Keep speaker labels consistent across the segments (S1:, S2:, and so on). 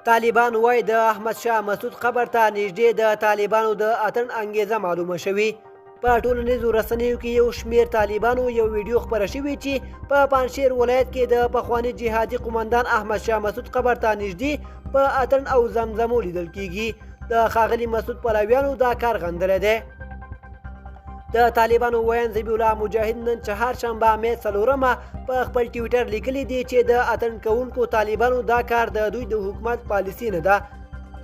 S1: طالبان وایي د احمدشاه مسعود قبر ته نږدې د طالبانو د اتڼ انګیزه معلومه شوې. په ټولنیزو رسنیو کې یو شمېر طالبانو یو ویډیو خپره شوې چې په پنجشیر ولایت کې د پخواني جهادي قومندان احمدشاه مسعود قبر ته نږدې په اتڼ او زمزمو لیدل کېږي. د ښاغلي مسعود پلویانو دا کار غندلی دی. د طالبانو ویاند ذبیح الله مجاهد نن چهارشنبه مې 4 په خپل ټویټر لیکلی دی چې د اتڼ کوونکو طالبانو دا کار د دوی د حکومت پالیسي نه ده.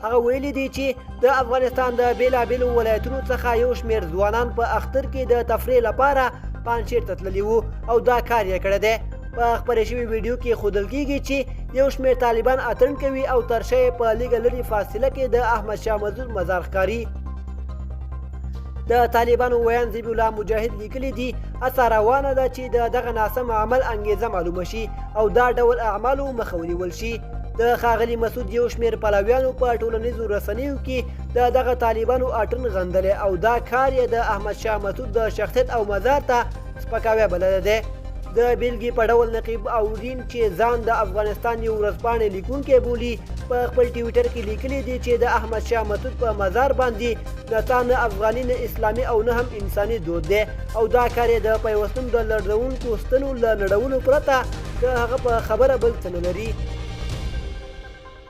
S1: هغه ویلي دی چې د افغانستان د بیلابیلو ولایتونو څخه یو شمېر ځوانان په اختر کې د تفریح لپاره پنجشیر ته تللي وو او دا کار یې کړی دی. په خپره شوې ویډیو کې ښودل کېږي چې یو شمېر طالبان اتڼ کوي او تر شا په لږه لرې فاصله کې د احمدشاه مسعود مزار ښکاري. د طالبانو ویاند ذبیح الله مجاهد لیکلی دی هڅه روانه ده چې د دغه ناسم عمل انګیزه معلومه شي او دا ډول اعمالو مخه ونیول شي. د ښاغلي مسعود یو شمېر پلویانو په ټولنیزو رسنیو کې د دغه طالبانو اتڼ غندلی او دا کار یې د احمدشاه مسعود د شخصیت او مزار ته سپکاوی بللی دی. د بیلګې په ډول نقیب اورین چې ځان د افغانستان یو ورځپاڼې لیکونکی بولي په خپل ټویټر کې لیکلی دی چې د احمدشاه مسعود په مزار باندې نڅا نه افغاني نه اسلامي او نه هم انساني دود دی او دا کار یې د پیوستون د لړزونکو ستنو له نړولو پرته د هغه په خبره بل څه نه لري.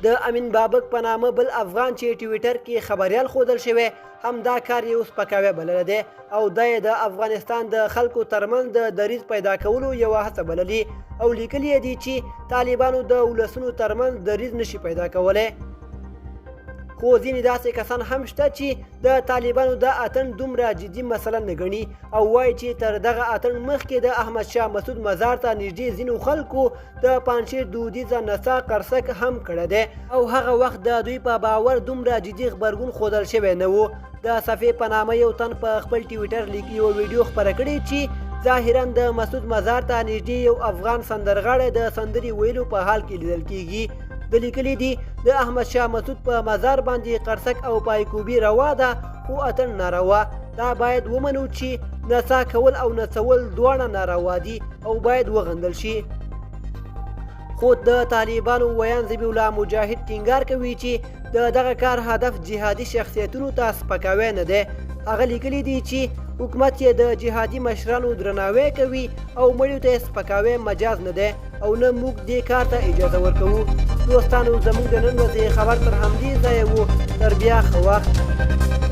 S1: د امین بابک په نامه بل افغان چې ټویټر کې خبریال ښودل شوی هم دا کار یې سپکاوی بللی دی او دا یې د افغانستان د خلکو ترمنځ د دریځ پیدا کولو یوه هڅه بللي او لیکلي یې دي چې طالبانو د ولسونو ترمنځ دریځ نشي پیدا کولی. خو ځینې داسې کسان هم شته چې د طالبانو د اتڼ دومره جدي مسله نه ګڼي او وایي چې تر دغه اتڼ مخکې د احمدشاه مسعود مزار ته نږدې ځینو خلکو د پنجشیر دودیزه نڅا قرصک هم کړی دی او هغه وخت د دوی په باور دومره جدي غبرګون ښودل شوی نه و. د صفحې په نامه یو تن په خپل ټویټر یو ویډیو خپره کړې چې ظاهرا د مسعود مزار ته نږدې یو افغان سندرغاړی د سندرې ویلو په حال کې لیدل کېږي. د لیکلي دي د احمدشاه مسعود په مزار باندې قرصک او پایکوبي روا ده خو اتڼ ناروا. دا باید ومنو چې نڅا کول او نڅول دواړه ناروا دي او باید وغندل شي. خو د طالبانو ویاند ذبیح الله مجاهد ټینګار کوي چې د دغه کار هدف جهادي شخصیتونو ته سپکاوی نه دی. هغه لیکلي دي چې حکومت یې د جهادي مشرانو درناوی کوي او مړیو ته سپکاوی مجاز نه دی او نه موږ دې کار ته اجازه ورکوو. دوستانو زموږ د نن ورځې خبر تر همدې ځایه و. تر بیا ښه وخت.